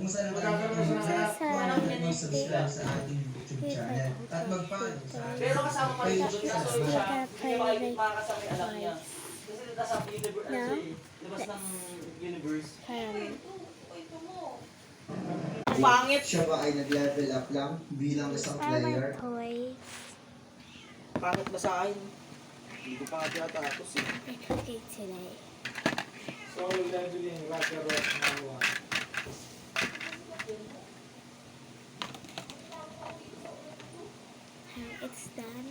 kung saan naman mag-subscribe sa ating YouTube channel at mag-follow sa Pero kasama pa rin page doon sa kaso siya, Smart. hindi niya makakasama yung anak niya. Kasi nasa universe, labas ng universe. Pangit! Siya ba ay nag-level up lang bilang isang player? Pangit ba sa akin? Hindi ko pa nga tinatapos eh. Okay, today. So, leveling, Ragnarok, Nawa. It's done.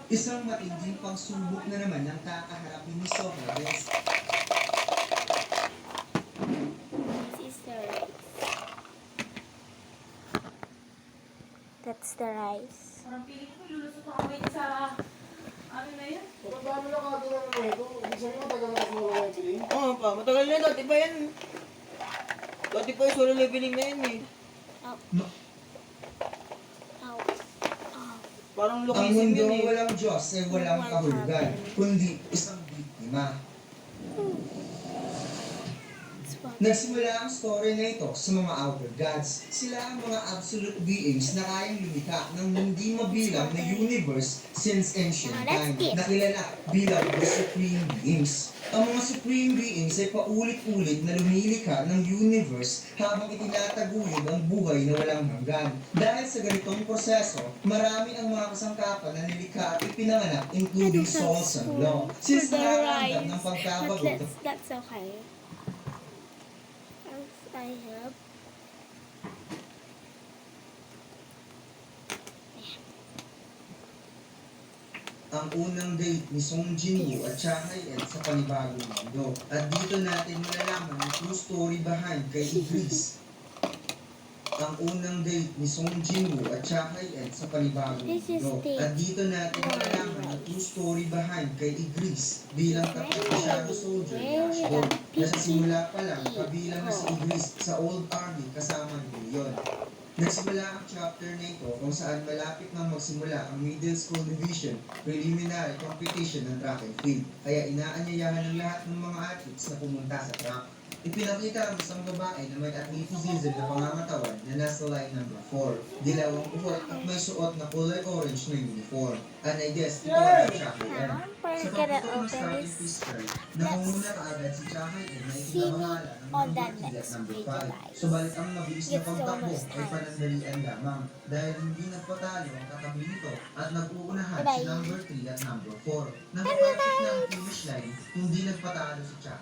Isang matinding pagsubok na naman ang kakaharapin ni Socrates. This is the rice. That's the rice. Parang piling ko, lulusot ako ngayon sa ano na yun. Bakit dami na kagawin ng ito? Ibig sabihin matagal na solo leveling? Oo pa, matagal na yun. Dati pa yan. Dati pa yung solo leveling na yun eh. Ow. Ow. Ow. Parang Ang location mundo yun eh. walang Diyos ay walang kahulugan, kundi isang biktima. It's what? Nagsimula ang story na ito sa mga outer gods. Sila ang mga absolute beings na kayang lumikha ng hindi mabilang na universe since ancient time, na kilala bilang the supreme beings. Ang mga supreme beings ay paulit-ulit na lumilikha ng universe habang itinataguyod ang buhay na walang hanggan. Dahil sa ganitong proseso, marami ang mga kasangkapan na nilikha at ipinanganak including souls and law. Since nakakamdam ng pagkabago That's okay. I help. ang unang date ni Song Jinwoo at Cha Hae-in sa panibagong mundo. At dito natin malalaman ang true story behind kay Idris. Ang unang date ni Song Jinwoo at Cha Hae-in sa panibagong mundo. At dito natin malalaman ang true story behind kay Idris bilang Captain Shadow Soldier ni Ashdod, na sa simula pa lang kabilang na si Idris sa Old Army kasama ni Leon. Nagsimula ang chapter na ito kung saan malapit nang magsimula ang middle school division preliminary competition ng track and field. Kaya inaanyayahan ng lahat ng mga athletes na pumunta sa track. Ipinakita ang isang babae na may athleticism na pangangatawan na nasa line number 4. Dilawang buhok at may suot na kulay orange na uniform. And I guess ito ang si Cha Hae-in. Sa pagputok ng starting pistol, nangunguna kaagad si Cha Hae-in na itinamahala ng number 3 at number 5. Subalit ang mabilis na pagtakbo ay panandalian lamang dahil hindi nagpatalo ang katabi nito at nag-uunahan si number 3 at number 4. Nang kapatid na ang finish line, hindi nagpatalo si Cha